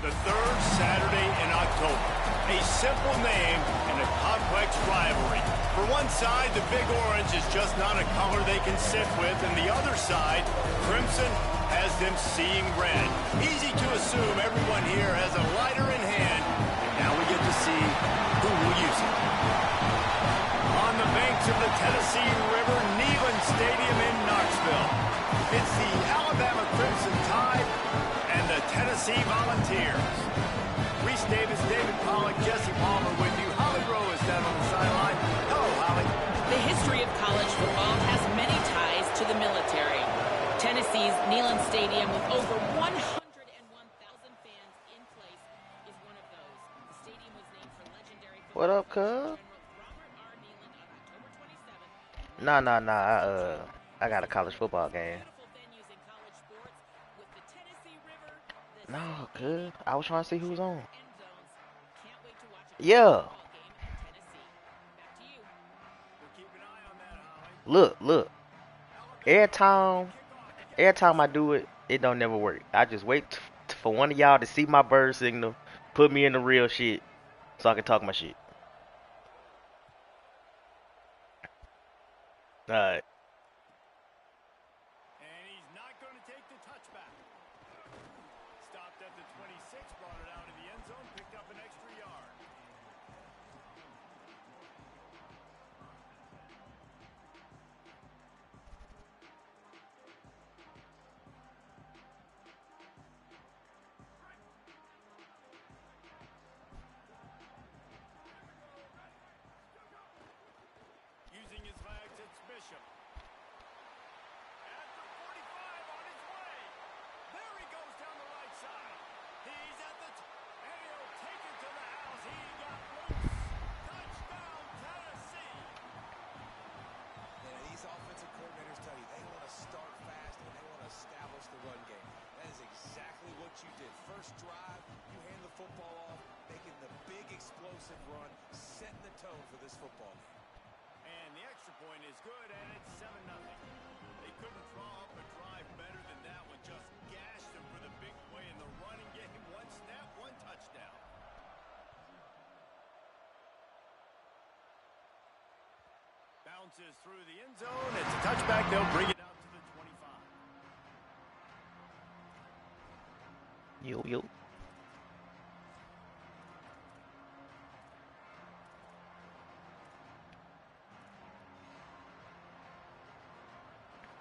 The third Saturday in October. A simple name and a complex rivalry. For one side, the Big Orange is just not a color they can sit with, and the other side, Crimson, has them seeing red. Easy to assume everyone here has a lighter in hand, and now we get to see who will use it. On the banks of the Tennessee River, Neyland Stadium in Knoxville. It's the Alabama Crimson Tide and the Tennessee Volunteers. Reese Davis, David Pollack, Jesse Palmer with you. Holly Rowe is down on the sideline. Hello, Holly. The history of college football has many ties to the military. Tennessee's Neyland Stadium, with over 101,000 fans in place, is one of those. The stadium was named for legendary What up, cuz? Nah. I got a college football game. No, cuz. I was trying to see who's on. Yeah. Look. Every time I do it, it don't never work. I just wait for one of y'all to see my bird signal, put me in the real shit, so I can talk my shit. Alright. And he's not going to take the touchback. Stopped at the 26, brought it out in the end zone, picked up an extra yard. Using his legs, it's Bishop. At the 45 on his way. There he goes down the right side. He's at the and he'll take it to the house. He got loose. Touchdown, Tennessee. Yeah, these offensive coordinators tell you they want to start fast and they want to establish the run game. That is exactly what you did. First drive, you hand the football off, making the big explosive run, setting the tone for this football game. And the extra point is good, and it's 7-0. They couldn't draw up a drive better than that one. Just gashed them for the big play in the running game. One snap, one touchdown. Bounces through the end zone. It's a touchback. They'll bring it out to the 25. Yo.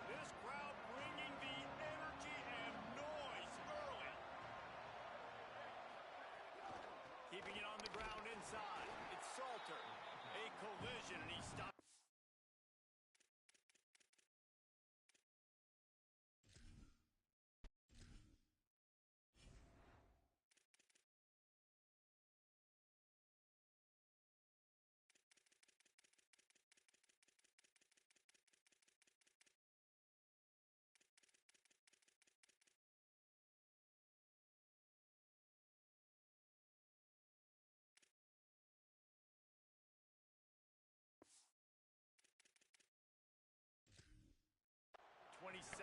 This crowd bringing the energy and noise early. Keeping it on the ground inside. It's Salter. A collision, and he stops.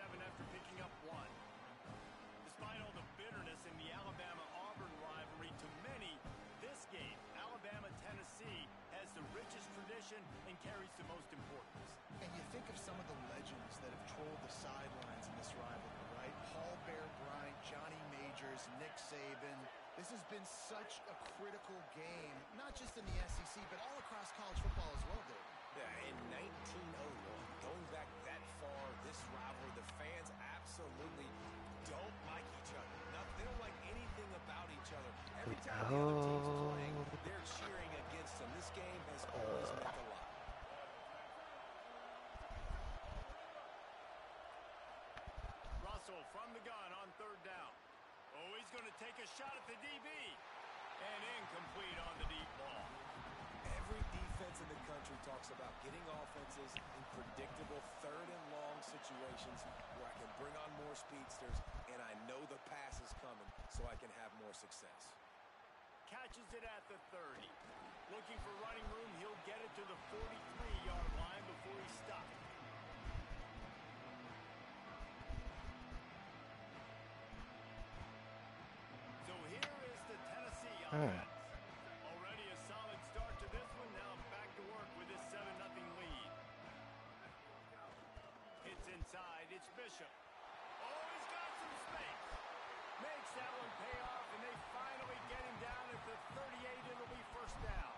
After picking up one. Despite all the bitterness in the Alabama-Auburn rivalry, to many, this game, Alabama-Tennessee, has the richest tradition and carries the most importance. And you think of some of the legends that have trolled the sidelines in this rivalry, right? Paul Bear Bryant, Johnny Majors, Nick Saban. This has been such a critical game, not just in the SEC, but all across college football as well, David. Yeah, in 1901, going back that far, this rivalry, the fans absolutely don't like each other. They don't like anything about each other. Every time the other team's playing, they're cheering against them. This game has always meant a lot. Russell from the gun on third down. Oh, he's going to take a shot at the DB. And incomplete on the deep ball. Every defense in the country talks about getting offenses in predictable third and long situations where I can bring on more speedsters and I know the pass is coming so I can have more success. Catches it at the 30. Looking for running room, he'll get it to the 43-yard line before he stops. So here is defense. Already a solid start to this one. Now back to work with this 7-0 lead. It's inside. It's Bishop. Oh, he's got some space. Makes that one pay off, and they finally get him down at the 38. It'll be first down.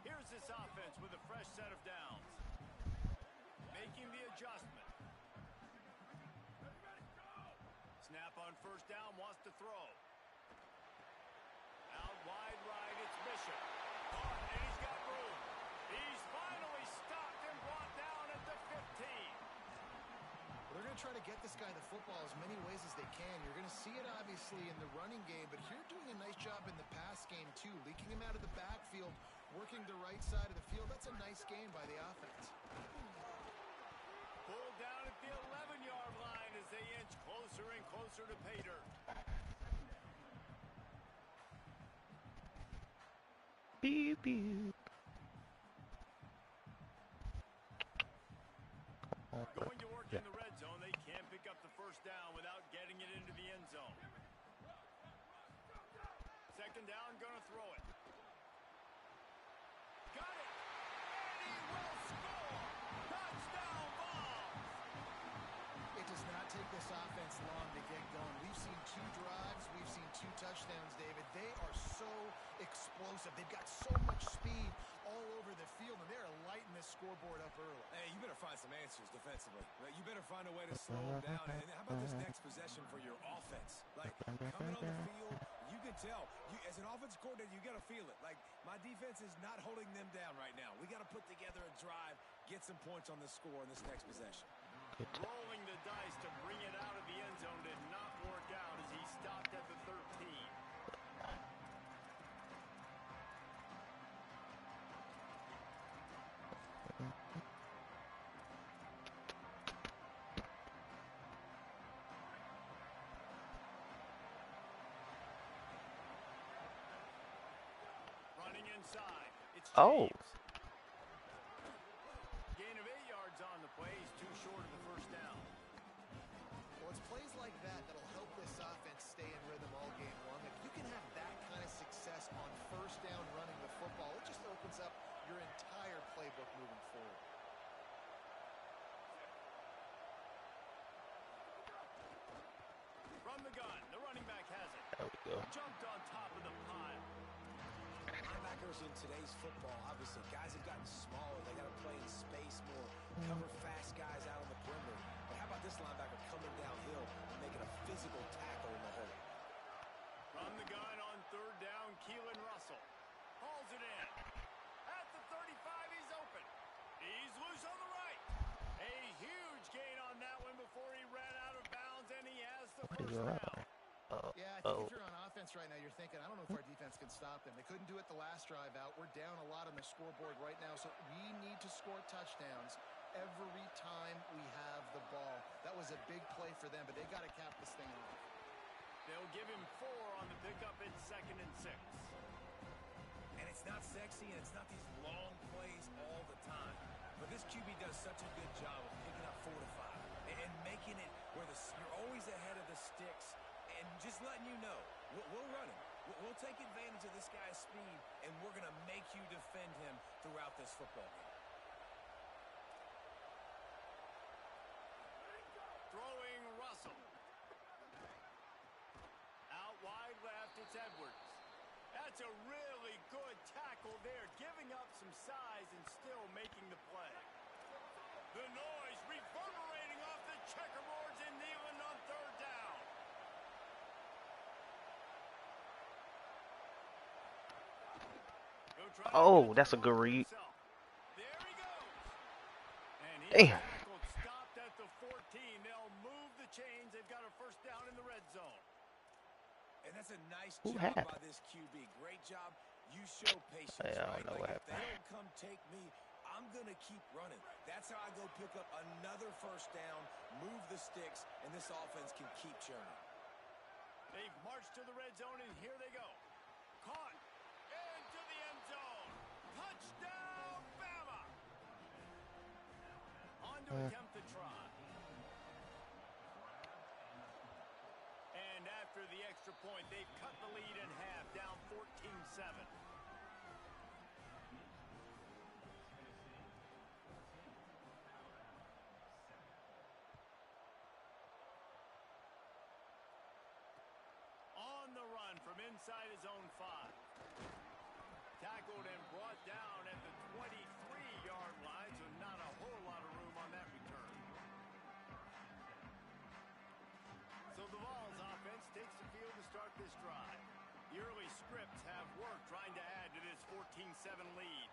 Here's this offense with a fresh set of downs. Making the adjustment. Snap on first down, wants to throw. Out wide right, it's Bishop. Caught, and he's got room. He's finally stopped and brought down at the 15. Well, they're going to try to get this guy the football as many ways as they can. You're going to see it, obviously, in the running game, but here doing a nice job in the pass game, too. Leaking him out of the backfield, working the right side of the field. That's a nice game by the offense. Pulled down at the 11-yard line as they inch closer and closer to pay dirt. Pew, pew. Going to work in the red zone. They can't pick up the first down without getting it into the end zone. Second down, gonna throw it. Got it! And he will score! Touchdown ball! It does not take this offense long to get going. We've seen 2 drives. We've seen 2 touchdowns, David. They are so explosive. They've got so much speed all over the field, and they're lighting this scoreboard up early. Hey, you better find some answers defensively. Right? You better find a way to slow them down. And how about this next possession for your offense? Like, coming on the field, you can tell. As an offensive coordinator, you got to feel it. Like, my defense is not holding them down right now. We got to put together a drive, get some points on the score in this next possession. Rolling the dice to bring it out of the end zone did not work out as he stopped at the 13. Running inside. It's Oh. James. Gain of 8 yards on the play. He's too short of the first down. Well, it's plays like that that'll help this offense stay in rhythm all game long. If you can have that kind of success on first down running the football, it just opens up your entire playbook moving forward. From the gun, the running back has it. There we go. Jumped on top of the pile. Linebackers in today's football, obviously, guys have gotten smaller. They got to play in space more, cover fast guys out on the perimeter. But how about this linebacker coming downhill and making a physical tackle in the hole? From the gun on third down, Keelan Russell hauls it in. At the 35, he's open. He's loose on the right. A huge gain on that one before he ran out of bounds, and he has the first down. Yeah, I think if you're on offense right now, you're thinking, I don't know if our defense can stop them. They couldn't do it the last drive out. We're down a lot on the scoreboard right now, so we need to score touchdowns every time we have the ball. That was a big play for them, but they got to cap this thing off. They'll give him 4 on the pickup in 2nd and 6. And it's not sexy, and it's not these long plays all the time. But this QB does such a good job of picking up 4 to 5 and making it where you're always ahead of the sticks and just letting you know, we'll run him. We'll take advantage of this guy's speed, and we're going to make you defend him throughout this football game. Throwing Russell. Out wide left, it's Edwards. That's a really good tackle there, giving up some size and still making the play. The noise reverberating off the checkerboards and Neyland on third down. Oh, that's a good read. There he goes. And Damn. he's tackled, stopped at the 14. They'll move the chains. They've got a first down in the red zone. And that's a nice Who job had? by this QB. Great job. You show patience, Yeah, I right? don't know what Like, if they happened. don't come take me, I'm going to keep running. That's how I go pick up another first down, move the sticks, and this offense can keep churning. They've marched to the red zone, and here they go. Caught into the end zone. Touchdown, Bama. On on to attempt the try. And after the extra point, they've cut the lead in half, down 14-7. On the run from inside his own 5. Tackled and brought down at the 23-yard line, so not a whole lot of room on that return. So the Vols offense takes the field to start this drive. The early scripts have worked trying to add to this 14-7 lead.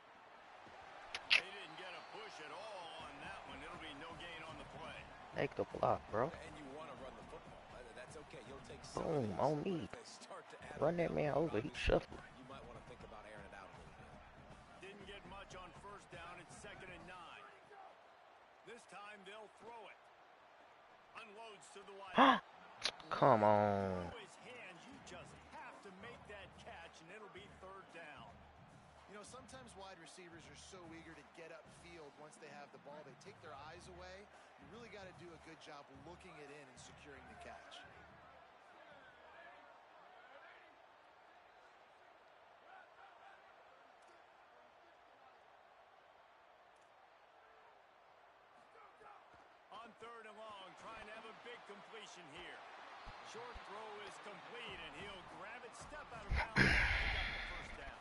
They didn't get a push at all on that one. It'll be no gain on the play. Take the block, bro. And you want to run the football. That's okay. You'll take some Boom, on me. Run that man over. He shuffled. You might want to think about airing it out a little bit. Didn't get much on first down. It's 2nd and 9. This time they'll throw it. Unloads to the wide. Come on. Through his hands, you just have to make that catch, and it'll be 3rd down. You know, sometimes wide receivers are so eager to get upfield once they have the ball. They take their eyes away. You really got to do a good job looking it in and securing the catch. On 3rd and long, trying to have a big completion here. Short throw is complete, and he'll grab it, step out of bounds, and pick up the 1st down.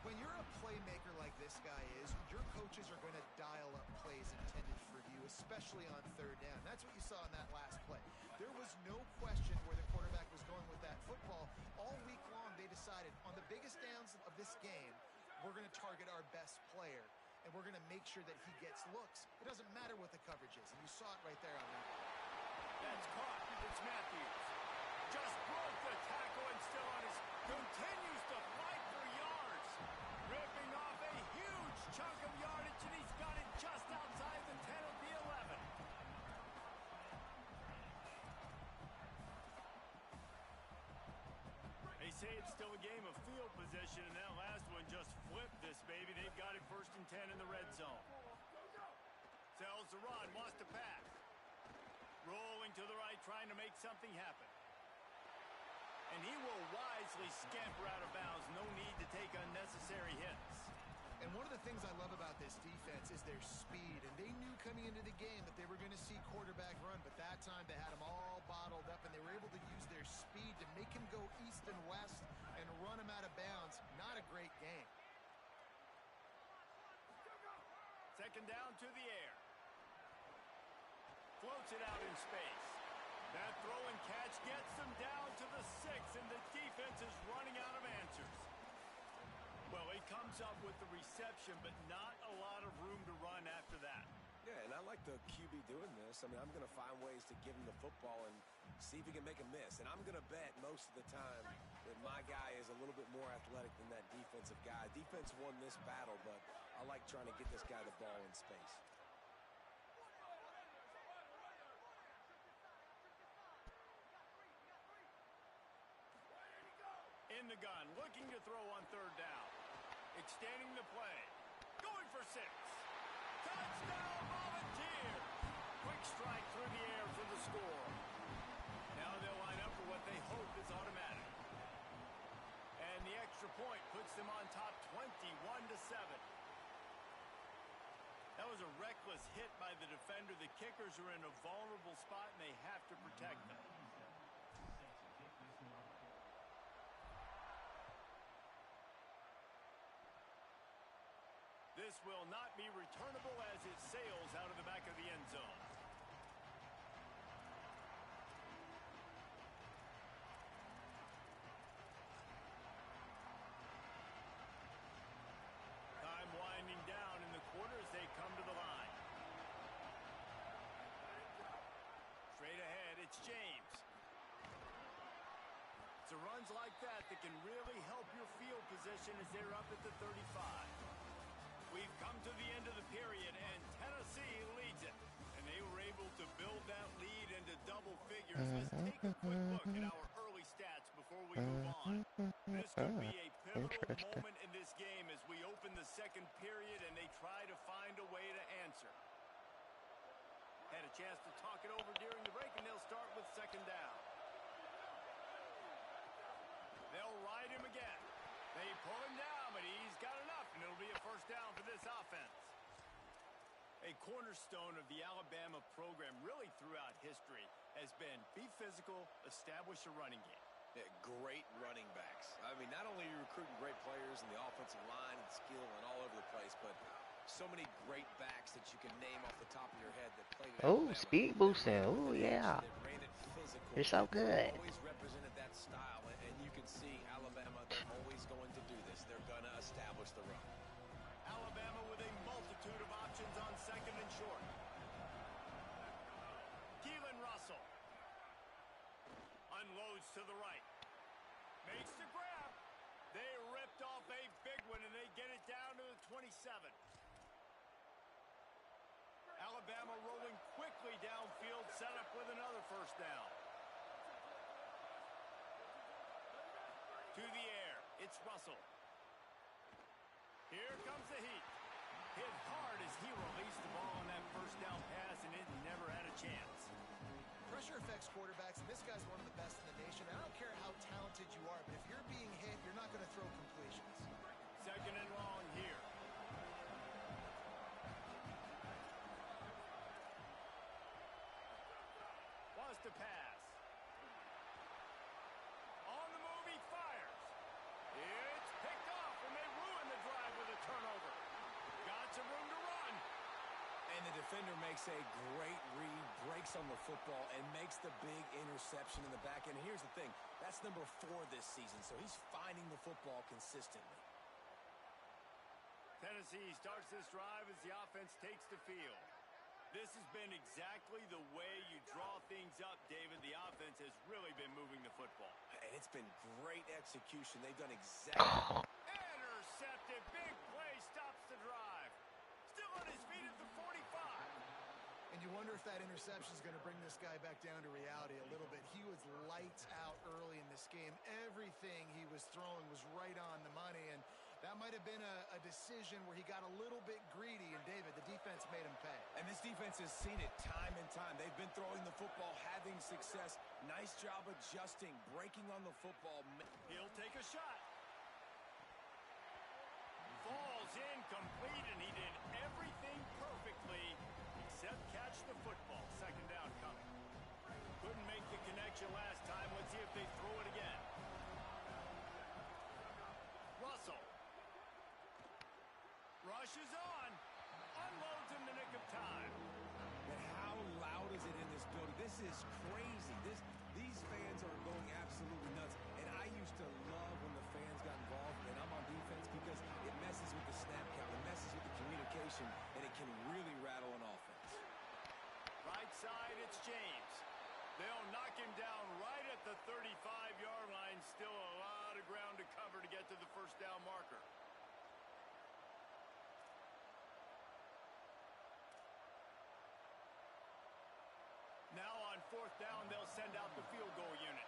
When you're a playmaker like this guy is, your coaches are going to dial up plays intended for you, especially on 3rd down. That's what you saw in that last play. There was no question where the quarterback was going with that football. All week long, they decided on the biggest downs of this game, we're going to target our best player, and we're going to make sure that he gets looks. It doesn't matter what the coverage is, and you saw it right there on that one. That's caught. It's Matthews. Just broke the tackle and still on his... Continues to fight for yards. Ripping off a huge chunk of yardage, and he's got it just outside the 10 of the 11. They say it's still a game of field position, and that last one just flipped this baby. They've got it 1st and 10 in the red zone. Sells the run, wants to pass. Rolling to the right, trying to make something happen. And he will wisely scamper out of bounds. No need to take unnecessary hits. And one of the things I love about this defense is their speed. And they knew coming into the game that they were going to see quarterback run. But that time they had him all bottled up, and they were able to use their speed to make him go east and west and run him out of bounds. Not a great game. 2nd down to the air. Floats it out in space. That throw and catch gets them down to the 6, and the defense is running out of answers. Well, he comes up with the reception, but not a lot of room to run after that. Yeah, and I like the QB doing this. I mean, I'm going to find ways to give him the football and see if he can make a miss. And I'm going to bet most of the time that my guy is a little bit more athletic than that defensive guy. Defense won this battle, but I like trying to get this guy the ball in space. In the gun, looking to throw on 3rd down. Extending the play. Going for 6. Touchdown, Volunteers! Quick strike through the air for the score. Now they'll line up for what they hope is automatic. And the extra point puts them on top 21-7. That was a reckless hit by the defender. The kickers are in a vulnerable spot, and they have to protect them. This will not be returnable as it sails out of the back of the end zone. Time winding down in the quarter as they come to the line. Straight ahead, it's James. It's runs like that that can really help your field position as they're up at the 35. We've come to the end of the period, and Tennessee leads it. And they were able to build that lead into double figures. Let's take a quick look at our early stats before we move on. This could be a pivotal moment in this game as we open the 2nd period and they try to find a way to answer. Had a chance to talk it over during the break, and they'll start with second down. They'll ride him again. They pull him down, but he's got enough, and it'll be a first down for this offense. A cornerstone of the Alabama program really throughout history has been be physical, establish a running game. Yeah, great running backs. I mean, not only are you recruiting great players in the offensive line and skill and all over the place, but so many great backs that you can name off the top of your head that played at Oh, Alabama. speed boosting. Oh, yeah. They ran it physical. You're so good. Always represented that style, and you can see Alabama, they're always going to do this. They're going to establish the run. Alabama with a multitude of options on second and short. Keelan Russell. Unloads to the right. Makes the grab. They ripped off a big one, and they get it down to the 27. Alabama rolling quickly downfield, set up with another first down. To the air, it's Russell. Here comes the heat. Hit hard as he released the ball on that first down pass, and it never had a chance. Pressure affects quarterbacks, and this guy's one of the best in the nation. I don't care how talented you are, but if you're being hit, you're not going to throw completions. Second and long here. Wants to pass. On the move, he fires. It's picked off, and they ruin the drive with a turnover. Got some room to run. And the defender makes a great read, breaks on the football, and makes the big interception in the back end. Here's the thing. That's number 4 this season, so he's finding the football consistently. Tennessee starts this drive as the offense takes the field. This has been exactly the way you draw things up, David. The offense has really been moving the football. And it's been great execution. They've done exactly. Intercepted. Big play stops the drive. Still on his feet at the 45. And you wonder if that interception is going to bring this guy back down to reality a little bit. He was lights out early in this game. Everything he was throwing was right on the money, and that might have been a decision where he got a little bit greedy, and David, the defense made him pay. And this defense has seen it time and time. They've been throwing the football, having success. Nice job adjusting, breaking on the football. He'll take a shot. Falls incomplete, and he did everything perfectly except catch the football. Second down coming. Couldn't make the connection last time. Let's see if they throw it again. Russell. Rushes on. Unloads in the nick of time. But how loud is it in this building? This is crazy. These fans are going absolutely nuts. And I used to love when the fans got involved, and I'm on defense, because it messes with the snap count, it messes with the communication, and it can really rattle an offense. Right side, it's James. They'll knock him down right at the 35-yard line. Still a lot of ground to cover to get to the first down marker. Now on fourth down, they'll send out the field goal unit.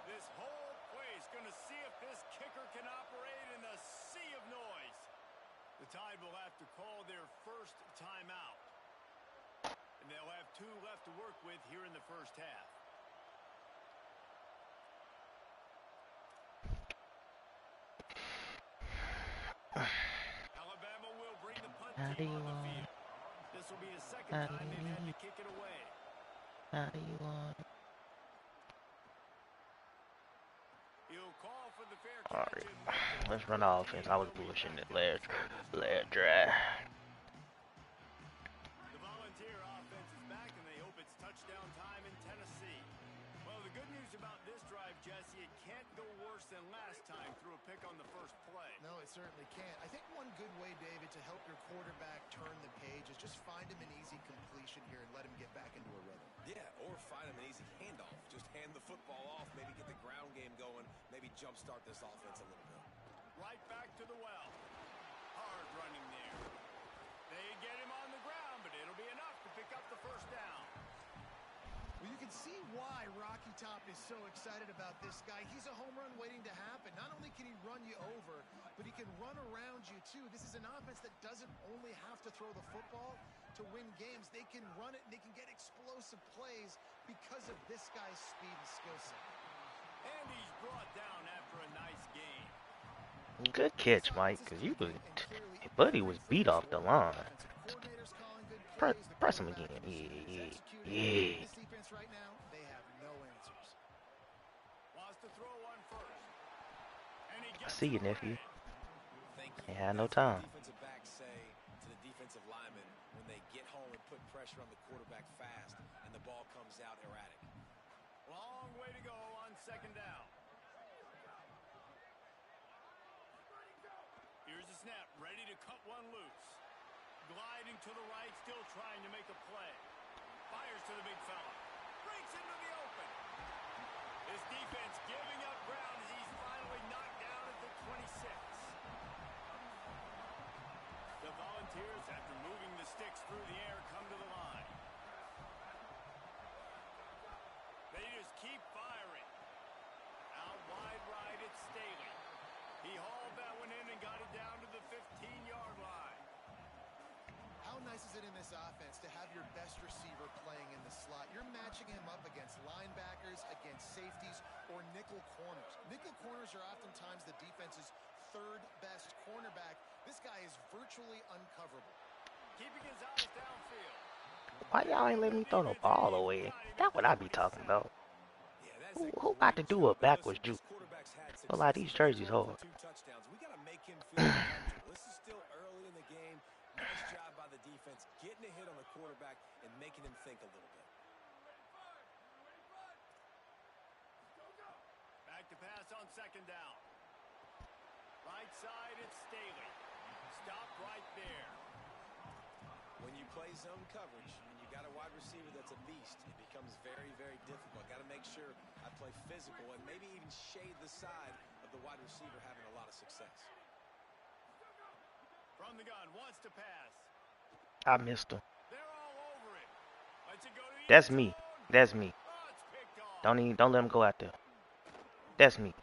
This whole place going to see if this kicker can operate in the sea of noise. The Tide will have to call their first timeout. And they'll have 2 left to work with here in the first half. Alabama will bring the punt team on the field. This will be the second time they've had to kick it away. How do you want? He'll call for the fair Alright, catch. let's run the offense. I was bullshitting it last drive. The Volunteer offense is back, and they hope it's touchdown time in Tennessee. Well, the good news about this drive, Jesse, it can't go worse than last time through a pick on the first play. No, it certainly can't. I think one good way, David, to help your quarterback turn the page is just find him an easy completion here and let him get back into a rhythm. Yeah, or find him an easy handoff. Just hand the football off, maybe get the ground game going, maybe jumpstart this offense a little bit. Right back to the well. Hard running there. They get him on the ground, but it'll be enough to pick up the first down. Well, you can see why Rocky Top is so excited about this guy. He's a home run waiting to happen. Not only can he run you over, but he can run around you too, this is an offense that doesn't only have to throw the football to win games. They can run it and they can get explosive plays because of this guy's speed and skill set. And he's brought down after a nice game. Good catch, Mike, because you was, buddy was beat off the line. Press him again. Yeah, yeah. This defense right now, they have no answers. Wants to throw one first. And he I gets see you, it nephew. Thank you. Ain't had no That's what time. the defensive backs say to the defensive linemen when they get home and put pressure on the quarterback fast and the ball comes out erratic. Long way to go on second down. Here's the snap, ready to cut one loose. Gliding to the right, still trying to make a play. Fires to the big fella. Breaks into the open. His defense giving up ground as he's finally knocked down at the 26. The Volunteers, after moving the sticks through the air, come to the line. They just keep firing. Out wide right, it's Staley. He hauled that one in and got it down to the 15-yard line. How nice is it in this offense to have your best receiver playing in the slot? You're matching him up against linebackers, against safeties, or nickel corners. Nickel corners are oftentimes the defense's third best cornerback. This guy is virtually uncoverable. Keeping his eyes downfield. Why y'all ain't let me throw the ball away? That's what I be talking about. Who about to do a backwards juke? But like these jerseys hard. We got to make him feel comfortable. This is still early in the game. Nice job by the defense getting a hit on the quarterback and making him think a little bit. Back to pass on second down. Right side, it's Staley. Stop right there. When you play zone coverage and you got a wide receiver that's a beast, it becomes very, very difficult. Got to make sure I play physical and maybe even shade the side of the wide receiver having a lot of success. From the gun, wants to pass. I missed him. They're all over it. Let's it go to the That's end me. zone. That's me. Oh, it's picked off. Don't let him go out there. That's me.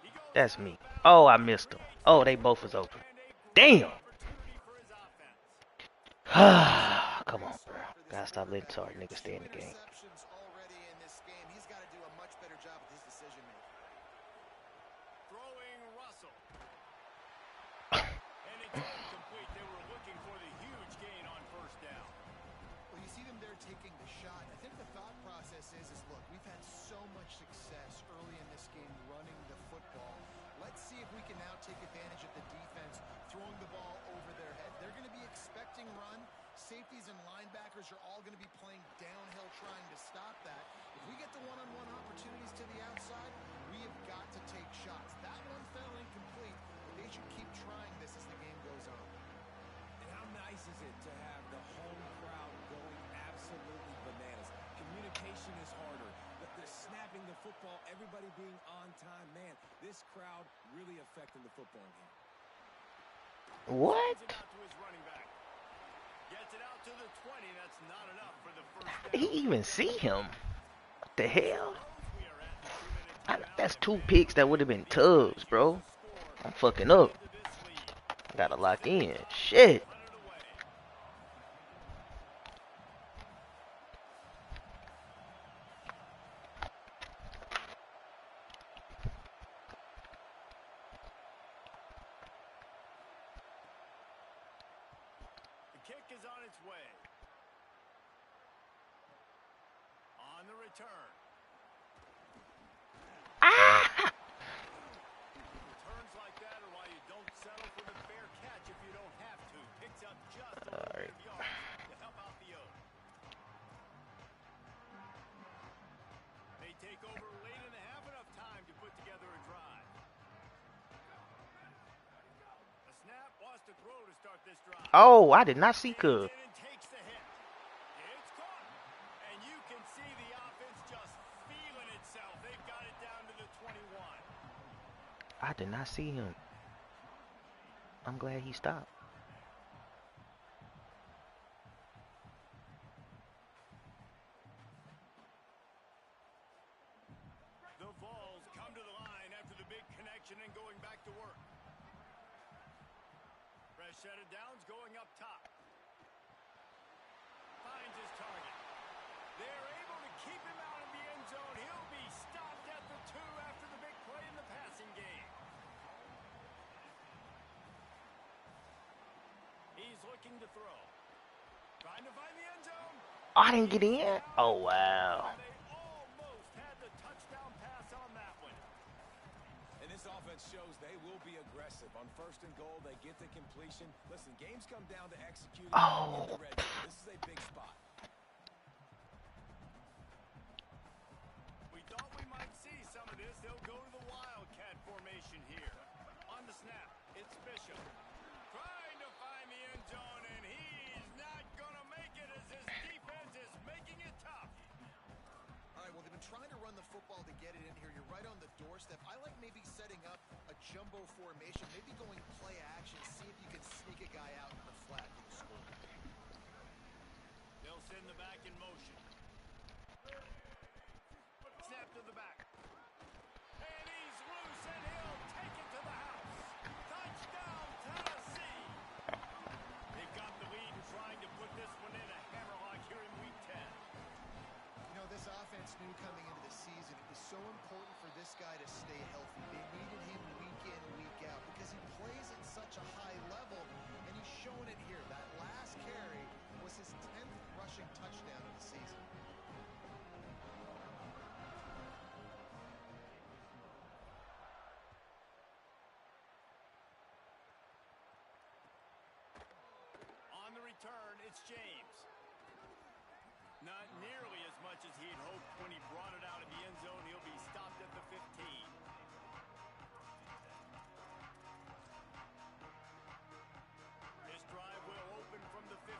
He goes That's out me. of bounds. Oh, I missed him. Oh, they both was open. Damn. Opportunity for his offense. Come on, bro. Gotta stop letting sorry niggas stay in the game. Interceptions already in this game. He's got to do a much better job with his decision making. Throwing Russell. And it's incomplete. They were looking for the huge gain on first down. Well, you see them there taking the shot. I think the thought process is look, we've had so much success early in this game running the football. Let's see if we can now take advantage of the defense throwing the ball over their head. They're going to be expecting run. Safeties and linebackers are all going to be playing downhill trying to stop that. If we get the one-on-one opportunities to the outside, we have got to take shots. That one fell incomplete, but they should keep trying this as the game goes on. And how nice is it to have the home crowd going absolutely bananas? Communication is harder. The snapping the football, everybody being on time. Man, this crowd really affecting the football game. What? Sends it out to his running back. Gets it out to the 20. That's not enough for the first How down. did he even see him? What the hell? We are at the 2-minute timeout. That's two picks that would have been tubs, bro. I'm fucking up. To this lead. Gotta lock in. Shit. Punt it away. The kick is on its way. On the return. Ah! Returns like that are why you don't settle for the fair catch if you don't have to. Picks up just a little bit of yards to help out the Oaks. They take over late in the half, enough time to put together a drive. A snap, wants to throw to start this drive. Oh, I did not see Cub. Stands in and takes the hit. It's caught. And you can see the offense just feeling itself. They've got it down to the 21. I did not see him. I'm glad he stopped. The Vols come to the line after the big connection and going back to work. Fresh set of downs going up top. Finds his target. They're able to keep him out of the end zone. He'll be stopped at the 2 after the big play in the passing game. He's looking to throw. Trying to find the end zone. I didn't get in. Oh, wow. They almost had the touchdown pass on that one. And this offense shows they will be aggressive. On 1st and goal, they get the completion. Listen, games come down to executing in the red zone. This is a big spot. We thought we might see some of this. They'll go to the Wildcat formation here. On the snap, it's Bishop. Trying to find the end zone, and he's not going to make it as his defense is making it tough. All right, well, they've been trying to run the football to get it in here. You're right on the doorstep. I like maybe setting up a jumbo formation, maybe going play action, see if you can sneak a guy out in the flat for the score. They'll send the back in motion. Snap to the back. And he's loose, and he'll take it to the house. Touchdown, Tennessee. They've got the lead and trying to put this one in a hammerlock here in Week 10. You know, this offense knew coming into the season it was so important for this guy to stay healthy. They needed him week in, week out because he plays at such a high level, and he's showing it here. That last carry was his 10th rushing touchdown of the season. On the return, it's James. Not nearly as much as he'd hoped when he brought it out of the end zone. He'll be stopped at the 15. This drive will open from the 15.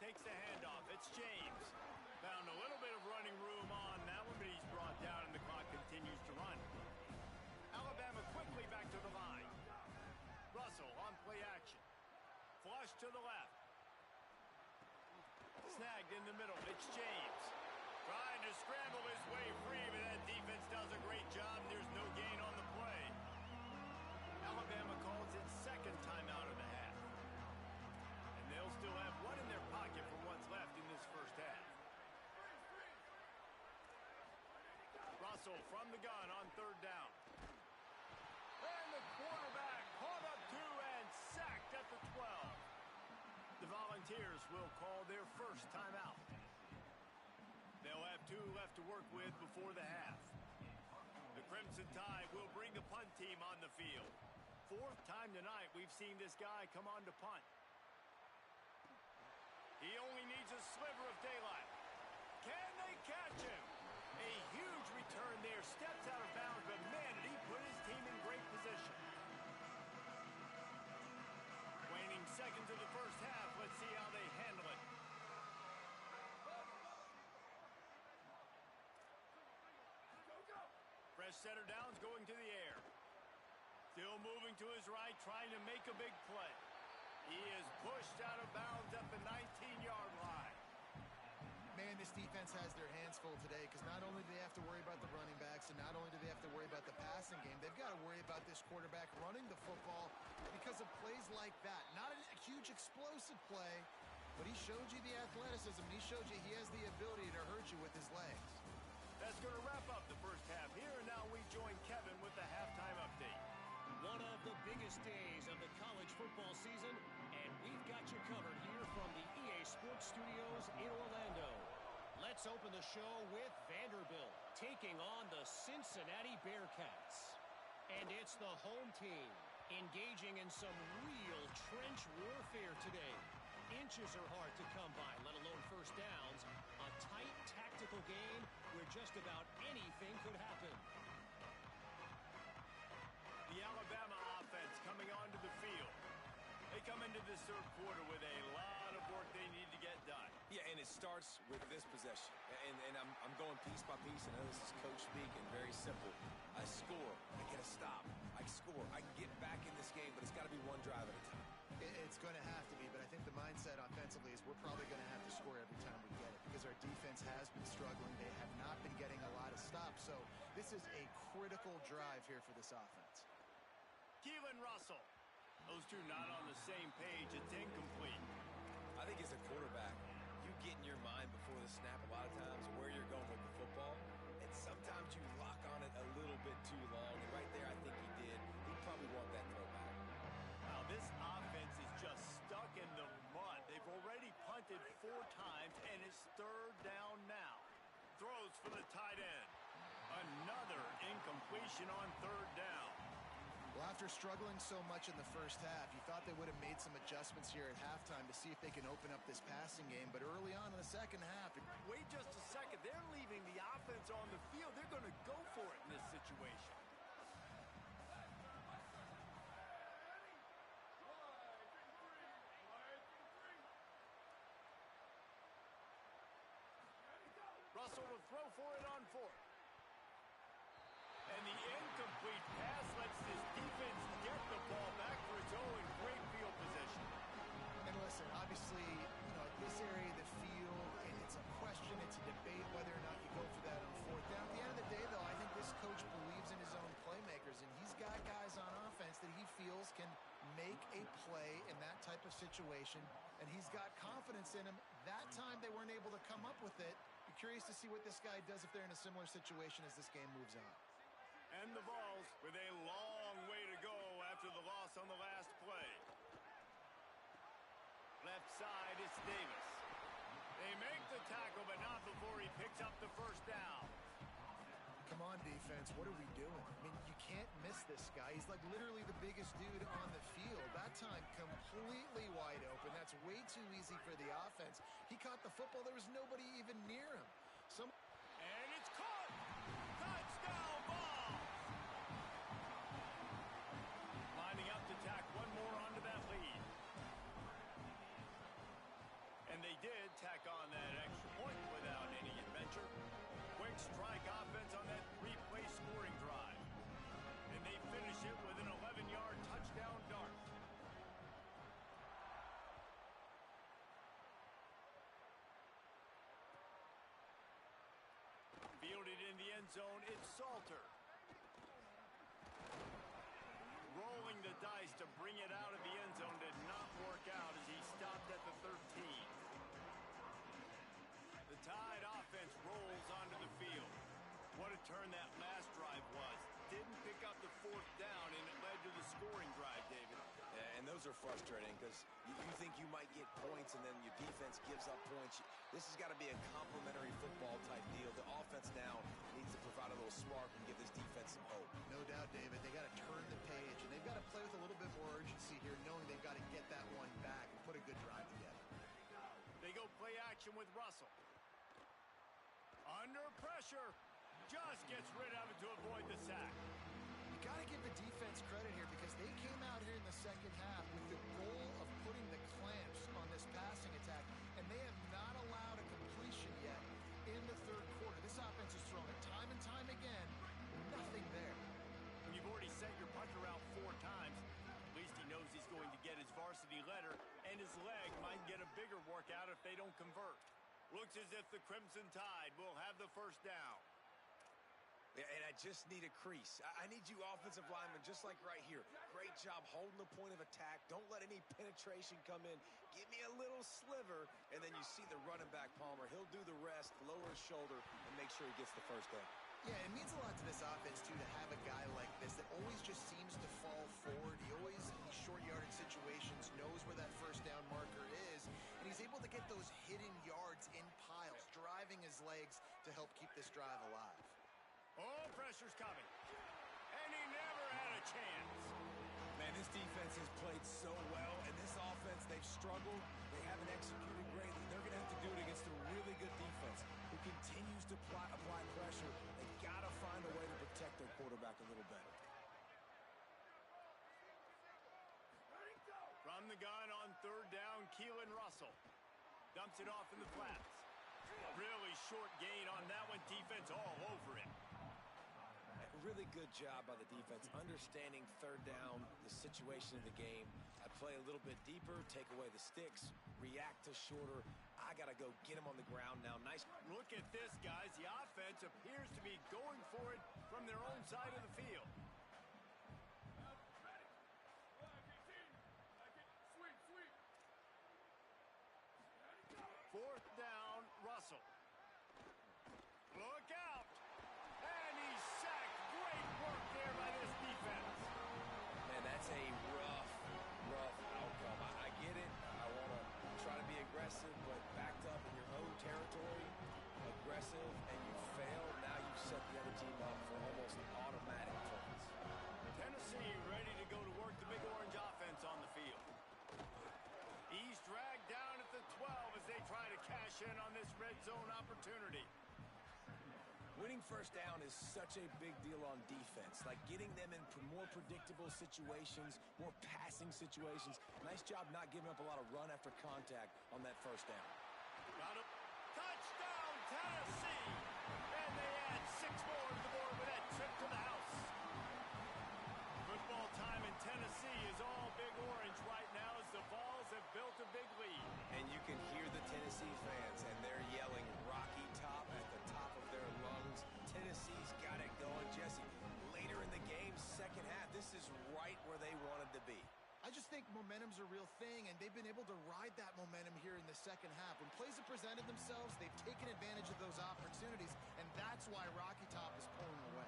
Takes the handoff. It's James. Found a little bit of running room on that one, but he's brought down and the clock continues to run. Alabama quickly back to the line. Russell on play action. Flush to the left. Snagged in the middle. It's James. Trying to scramble his way free, but that defense does a great job. There's no gain on the play. Alabama calls its second timeout of the half. And they'll still have one in their pocket for what's left in this first half. Russell from the gun on 3rd down. And the quarterback caught up to and sacked at the 12. The Volunteers will call their first timeout. They'll have 2 left to work with before the half. The Crimson Tide will bring the punt team on the field. 4th time tonight we've seen this guy come on to punt. He only needs a sliver of daylight. Can they catch him? A huge return there. Steps out of bounds, but man, did he put his team in great position. Waning seconds of the first half. Let's see how they handle it. Fresh setter downs going to the air. Still moving to his right, trying to make a big play. He is pushed out of bounds at the 19-yard line. Man, this defense has their hands full today because not only do they have to worry about the running backs and not only do they have to worry about the passing game, they've got to worry about this quarterback running the football because of plays like that. Not a huge explosive play, but he showed you the athleticism. He showed you he has the ability to hurt you with his legs. That's going to wrap up the first half here, and now we join Kevin with the halftime update. One of the biggest days of the college football season, and we've got you covered here from the EA Sports Studios in Orlando. Let's open the show with Vanderbilt taking on the Cincinnati Bearcats. And it's the home team engaging in some real trench warfare today. Inches are hard to come by, let alone first downs. A tight tactical game where just about anything could happen. The Alabama offense coming onto the field. They come into this 3rd quarter with a lot of work they need to get done. Yeah, and it starts with this possession. And I'm going piece by piece. I know this is coach speak and very simple. I score. I get a stop. I score. I can get back in this game, but it's got to be one drive at a time. It's going to have to be, but I think the mindset offensively is we're probably going to have to score every time we get it because our defense has been struggling. They have not been getting a lot of stops. So This is a critical drive here for this offense. Keelan Russell. Those two not on the same page. It's incomplete. I think as a quarterback, you get in your mind before the snap a lot of times where you're going with the football, and sometimes you lock on it a little bit too long, and right there I think he did. He'd probably want that throw back. Now, this offense is just stuck in the mud. They've already punted 4 times, and it's 3rd down now. Throws for the tight end. Another incompletion on 3rd down. Well, after struggling so much in the first half, you thought they would have made some adjustments here at halftime to see if they can open up this passing game. But early on in the second half... Wait just a second. They're leaving the offense on the field. They're going to go for it in this situation. Russell will throw for it on 4th. And the incomplete pass lets this defense get the ball back for its own in great field position. And listen, obviously, this area of the field, it's a question, it's a debate whether or not you go for that on 4th down. At the end of the day, though, I think this coach believes in his own playmakers, and he's got guys on offense that he feels can make a play in that type of situation, and he's got confidence in him. That time they weren't able to come up with it. Be curious to see what this guy does if they're in a similar situation as this game moves on. And the Vols with a long way to go after the loss on the last play. Left side, it's Davis. They make the tackle, but not before he picks up the 1st down. Come on, defense. What are we doing? I mean, you can't miss this guy. He's like literally the biggest dude on the field. That time, completely wide open. That's way too easy for the offense. He caught the football. There was nobody even near him. And it's caught! Touchdown, Vols! Lining up to tack one more onto that lead. And they did tack on that extra point without any adventure. Quick strike offense on that 3-play scoring drive. And they finish it with an 11-yard touchdown dart. Fielded in the end zone, it's Salter. Rolling the dice to bring it out of the end zone did not work out as he stopped at the 13. The Tide offense rolls onto the field. What a turn that last drive was. Didn't pick up the 4th down, and it led to the scoring drive, David. Yeah, and those are frustrating because you think you might get points and then your defense gives up points. This has got to be a complementary football type deal. The offense now needs to provide a little spark and give this defense some hope. No doubt, David. They got to turn the page, and they've got to play with a little bit more urgency here, knowing they've got to get that one back and put a good drive together. They go play action with Russell. Under pressure. Just gets rid of it to avoid the sack. You got to give the defense credit here because they came out here in the second half with the goal of putting the clamps on this passing attack, and they have not allowed a completion yet in the 3rd quarter. This offense has thrown it time and time again. Nothing there. When you've already sent your punter out 4 times, at least he knows he's going to get his varsity letter, and his leg might get a bigger workout if they don't convert. Looks as if the Crimson Tide will have the 1st down. Yeah, and I just need a crease. I need you offensive linemen just like right here. Great job holding the point of attack. Don't let any penetration come in. Give me a little sliver, and then you see the running back, Palmer. He'll do the rest, lower his shoulder, and make sure he gets the 1st down. Yeah, it means a lot to this offense, too, to have a guy like this that always just seems to fall forward. He always, in these short yardage situations, knows where that 1st down marker is, and he's able to get those hidden yards in piles, driving his legs to help keep this drive alive. Oh, pressure's coming. And he never had a chance. Man, this defense has played so well, and this offense, they've struggled. They haven't executed greatly. They're going to have to do it against a really good defense who continues to apply pressure. They've got to find a way to protect their quarterback a little better. From the gun on 3rd down, Keelan Russell dumps it off in the flats. Really short gain on that one. Defense all over it. Really good job by the defense, understanding 3rd down, the situation of the game. I play a little bit deeper, take away the sticks, react to shorter. I got to go get him on the ground now. Nice. Look at this, guys. The offense appears to be going for it side of the field. Fourth down, Russell. Look out! And he's sacked. Great work there by this defense. Man, that's a rough outcome. I get it. I want to try to be aggressive, but backed up in your own territory, aggressive, and you fail. Now you've set the other team up for almost automatic points. Tennessee ready to go to work the Big Orange offense on the field. He's dragged down at the 12 as they try to cash in on this red zone opportunity. Winning first down is such a big deal on defense, like getting them in more predictable situations, more passing situations. Nice job not giving up a lot of run after contact on that first down. Got him. Touchdown, Tennessee! And they add 6 more to the board with that trip to the house. Football time in Tennessee is all Big Orange right now as the Vols have built a big lead. And you can hear the Tennessee fans, and they're yelling Rocky Top at the top of their lungs. Tennessee's got it going, Jesse. Later in the game, second half, this is right where they wanted to be. I just think momentum's a real thing, and they've been able to ride that momentum here in the second half. When plays have presented themselves, they've taken advantage of those opportunities, and that's why Rocky Top is pulling away.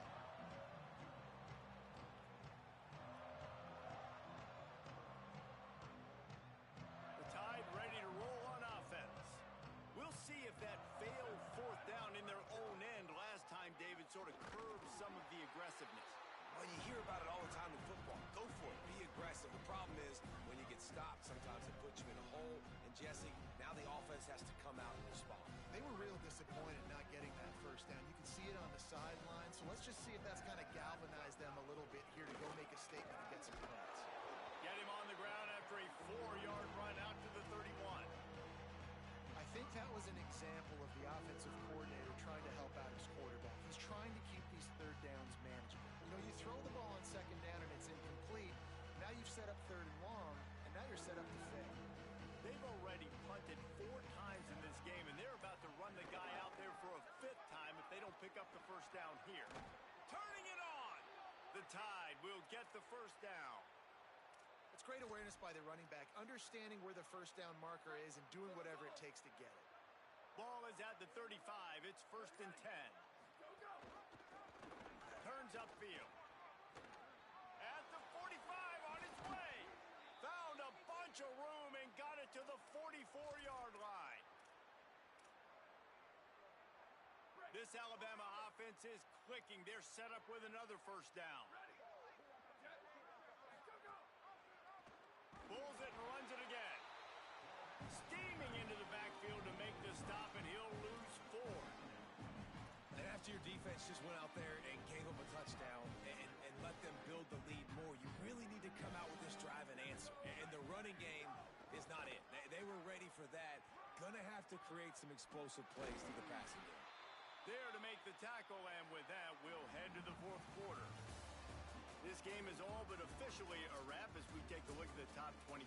Tide ready to roll on offense. We'll see if that failed fourth down in their own end last time David sort of curbed some of the aggressiveness. Well, you hear about it all the time in football. Go for it. Be aggressive. The problem is when you get stopped, sometimes it puts you in a hole. And, Jesse, now the offense has to come out and respond. They were real disappointed not getting that first down. You can see it on the sideline. So let's just see if that's kind of galvanized them a little bit here to go make a statement and get some points. Get him on the ground after a 4-yard run out to the 31. I think that was an example of the offensive coordinator trying to help out his quarterback. He's trying to keep these third downs manageable. You know, you throw the ball on second down and it's incomplete. Now you've set up third and long, and now you're set up to fail. They've already punted 4 times in this game, and they're about to run the guy out there for a 5th time if they don't pick up the first down here. Turning it on! The Tide will get the first down. It's great awareness by the running back, understanding where the first down marker is and doing whatever it takes to get it. Ball is at the 35. It's 1st and 10. Turns upfield. At the 45 on its way. Found a bunch of room and got it to the 44-yard line. This Alabama offense is clicking. They're set up with another first down. Pulls it and runs it again. Steaming into the backfield to make the stop, and he'll lose 4. And after your defense just went out there and gave them a touchdown and let them build the lead more, you really need to come out with this drive and answer. And the running game is not it. They were ready for that. Gonna have to create some explosive plays through the passing game. There to make the tackle, and with that, we'll head to the 4th quarter. This game is all but officially a wrap as we take a look at the top 25.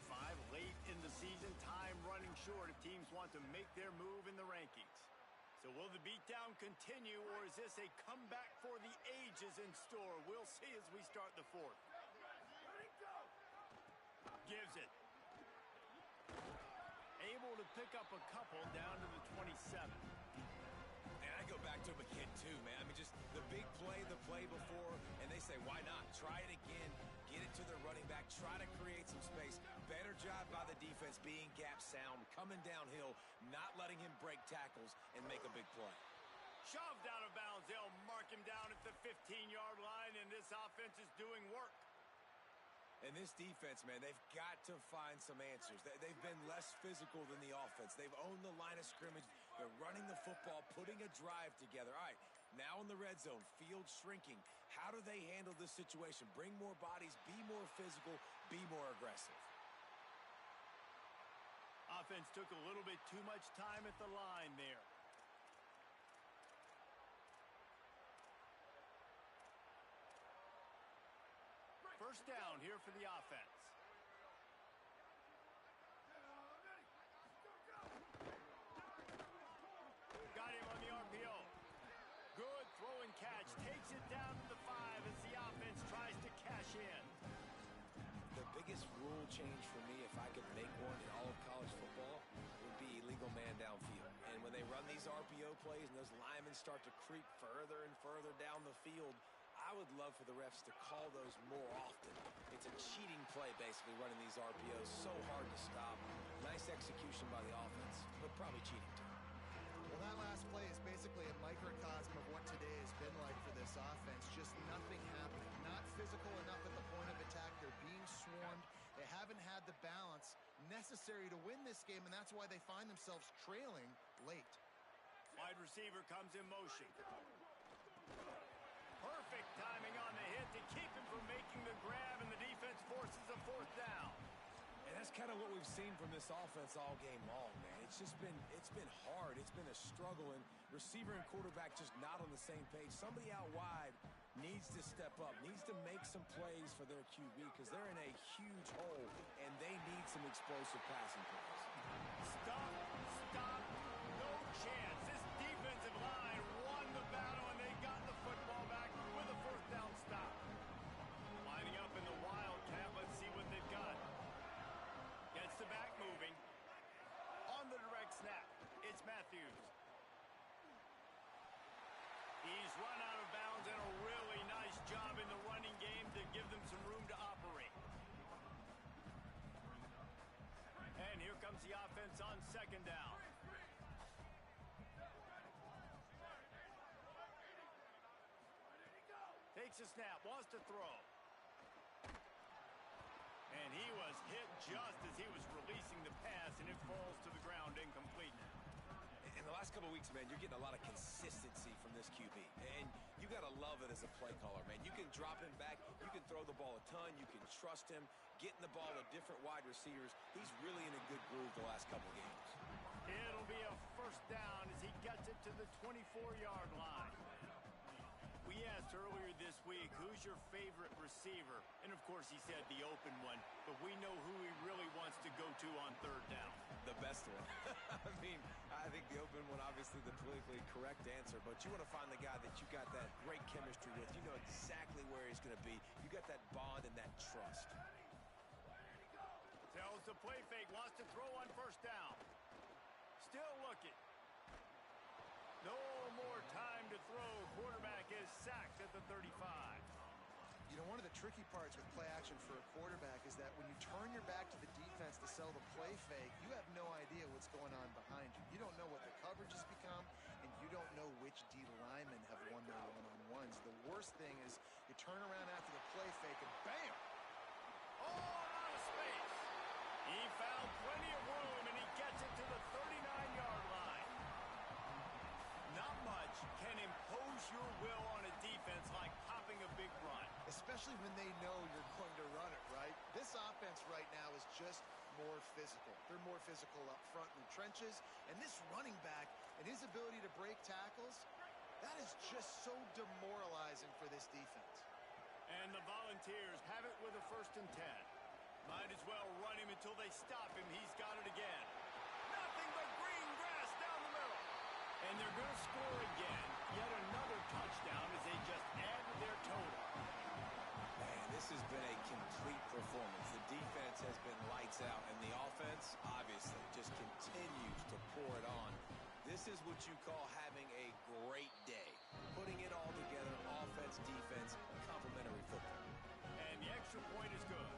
Late in the season, time running short if teams want to make their move in the rankings. So will the beatdown continue, or is this a comeback for the ages in store? We'll see as we start the 4th. Gives it. Able to pick up a couple down to the 27. And I go back to him again, too, man. I mean, just the big play, the play before, and they say, why not? Try it again, get it to the running back, try to create some space. Better job by the defense being gap sound, coming downhill, not letting him break tackles and make a big play. Shoved out of bounds. They'll mark him down at the 15-yard line, and this offense is doing work. And this defense, man, they've got to find some answers. They've been less physical than the offense. They've owned the line of scrimmage. They're running the football, putting a drive together. All right, now in the red zone, field shrinking. How do they handle this situation? Bring more bodies, be more physical, be more aggressive. Offense took a little bit too much time at the line there. First down here for the offense. Got him on the RPO. Good throw and catch. Takes it down to the 5 as biggest rule change for me, if I could make one in all of college football, would be illegal man downfield. And when they run these RPO plays and those linemen start to creep further and further down the field, I would love for the refs to call those more often. It's a cheating play, basically, running these RPOs. So hard to stop. Nice execution by the offense, but probably cheating too. Well, that last play is basically a microcosm of what today has been like for this offense. Just nothing happening. Not physical enough at the point of attack. They're being swarmed. They haven't had the balance necessary to win this game, and that's why they find themselves trailing late. Wide receiver comes in motion. Perfect timing on the hit to keep him from making the grab, and the defense forces a fourth down. And that's kind of what we've seen from this offense all game long, man. It's been hard. It's been a struggle, and receiver and quarterback just not on the same page. Somebody out wide needs to step up, needs to make some plays for their QB because they're in a huge hole, and they need some explosive passing plays. Stop, no chance. This defensive line won the battle, and they got the football back with a fourth down stop. Lining up in the Wildcat, let's see what they've got. Gets the back moving. On the direct snap, it's Matthews. He's run out of bounds, and a really nice job in the running game to give them some room to operate. And here comes the offense on second down. Takes a snap, wants to throw. And he was hit just as he was releasing the pass, and it falls to the ground incomplete. In the last couple of weeks, man, you're getting a lot of consistency from this QB. And you got to love it as a play caller, man. You can drop him back. You can throw the ball a ton. You can trust him. Getting the ball to different wide receivers. He's really in a good groove the last couple of games. It'll be a first down as he gets it to the 24-yard line. We asked earlier this week, who's your favorite receiver? And, of course, he said the open one. But we know who he really wants to go to on third down. The best one. I mean, I think the open one, obviously the politically correct answer. But you want to find the guy that you got that great chemistry with. You know exactly where he's going to be. You got that bond and that trust. Tells the play fake, wants to throw on first down. Still looking. No more time to throw. Quarterback is sacked at the 35. You know, one of the tricky parts with play action for a quarterback is that when you turn your back to the defense to sell the play fake, you have no idea what's going on behind you. You don't know what the coverage has become, and you don't know which D linemen have won their one-on-ones. The worst thing is you turn around after the play fake and bam! Oh, out of space. He found plenty of room, and he gets it to the 39-yard line. Not much can impose your will on a defense like popping a big run. Especially when they know you're going to run it, right? This offense right now is just more physical. They're more physical up front in the trenches. And this running back and his ability to break tackles, that is just so demoralizing for this defense. And the Volunteers have it with a 1st and 10. Might as well run him until they stop him. He's got it again. Nothing but green grass down the middle. And they're going to score again. Yet another touchdown as they just add to their total. Man, this has been a complete performance. The defense has been lights out, and the offense, obviously, just continues to pour it on. This is what you call having a great day. Putting it all together, offense, defense, complementary football. And the extra point is good.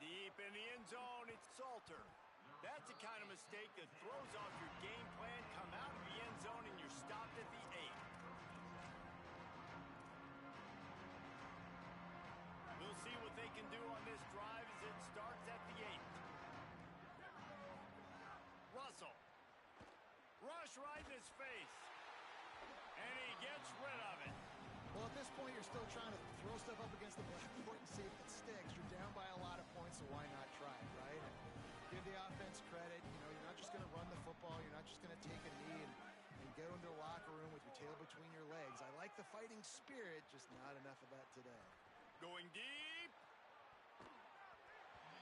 Deep in the end zone, it's Salter. That's the kind of mistake that throws off your game plan. Come out of the end zone and you're stopped at the 8. We'll see what they can do on this drive as it starts at the 8. Russell. Rush right in his face. And he gets rid of it. Well, at this point, you're still trying to throw stuff up against the blackboard and see if it sticks. You're down by a lot of points, so why not try it, right? And give the offense credit. You know, you're not just going to run the football. You're not just going to take a knee and go into the locker room with your tail between your legs. I like the fighting spirit, just not enough of that today. Going deep.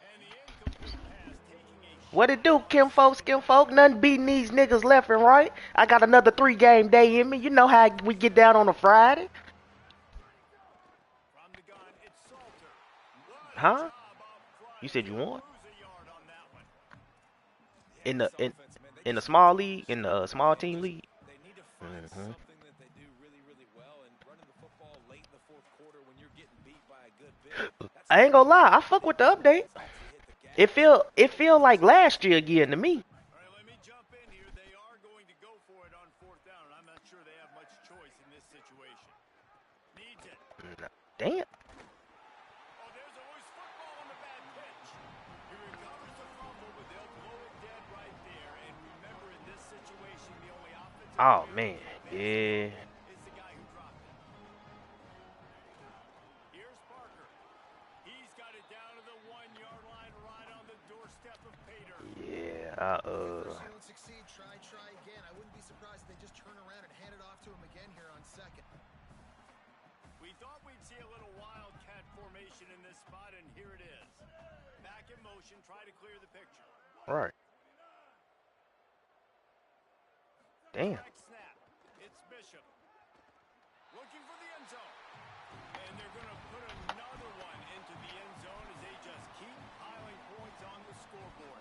And the incomplete pass taking a What it do, Kim folk, skim folk? Nothing beating these niggas left and right. I got another 3-game day in me. You know how we get down on a Friday. From the gun, it's Salter. Good Huh? job up front. You said you He'll won? lose a yard on that one. In This the offense, man, they in the just small need league, to in the start small playing. team league. They need to find Hmm something that they do really, really well, and running the football late in the fourth quarter when you're getting beat by a good bit, that's I ain't not gonna lie, I a fuck big with the update. confidence once you hit the It gas. feel like last year again to me. All right, let me jump in here. They are going to go for it on fourth down, and I'm not sure they have much choice in this situation. Needs it. Damn. Oh, there's always football on the bad pitch. He recovers the fumble, but they'll blow it dead right there. And remember, in this situation, the only offensive Oh player man, who yeah. is the guy who dropped it. Here's Parker. He's got it down to the 1-yard line, right on the doorstep of Pater. Yeah, First you don't succeed, try again. I wouldn't be surprised if they just turn around and hand it off to him again here on second. We thought we'd see a little wildcat formation in this spot, and here it is. Back in motion, try to clear the picture. right. Damn. Direct snap. It's Bishop. Looking for the end zone. And they're going to put another one into the end zone as they just keep piling points on the scoreboard.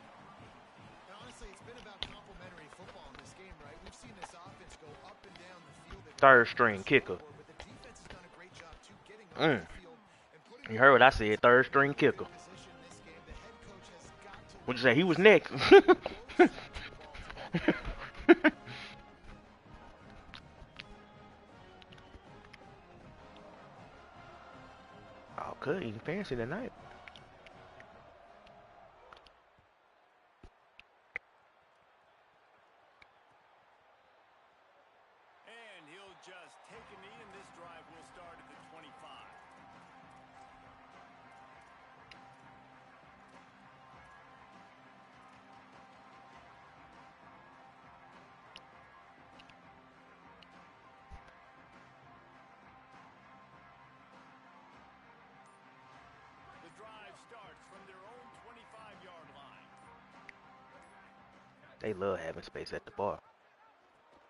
And honestly, it's been about complementary football in this game, right? We've seen this offense go up and down the field. Third string kicker. But the defense has done a great job, too, getting on the field and putting You heard what I said, third string kicker. position in this game. The head coach has got to What'd you say? He was next. Oh, good. Eating fancy tonight. And he'll just take a knee, and this drive will start at the 25. The drive starts from their own 25-yard line. They love having space at the bar.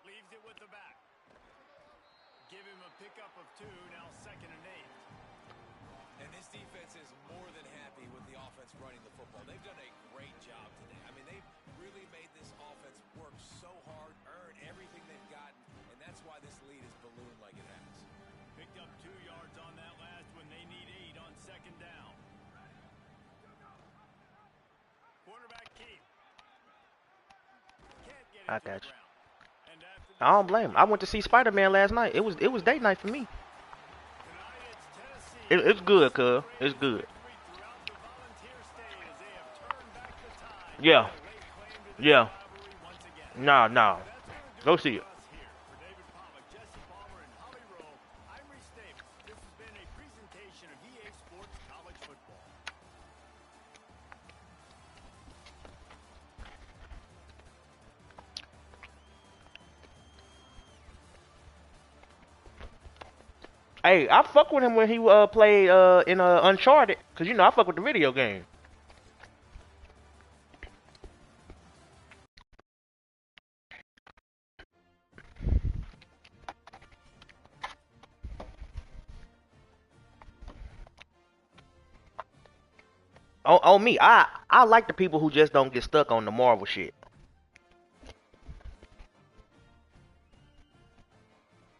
Leaves it with the back. Give him a pickup of 2, now 2nd and 8. And this defense is more than happy with the offense running the football. They've done a great job today. I mean, they've really made this offense work so hard, earn everything they've gotten, and that's why this lead is ballooned like it has. Picked up 2 yards on that last one. They need 8 on 2nd down. Quarterback keep. Can't get it I to the got you. ground. And after I don't blame him. I went to see Spider-Man last night. It was date night for me. tonight, it's Tennessee. It's good, cuz. It's good. Victory throughout the Volunteer State as they have turned back the tide. Yeah. They lay claim to this Yeah. rivalry once again. Nah. That's gonna do Go it see for it. us here. For David Pollack, Jesse Palmer, and Holly Rowe, I'm Reese Davis. This has been a presentation of EA Sports College Football. Hey, I fuck with him when he played in Uncharted, cause you know I fuck with the video game. On me, I like the people who just don't get stuck on the Marvel shit.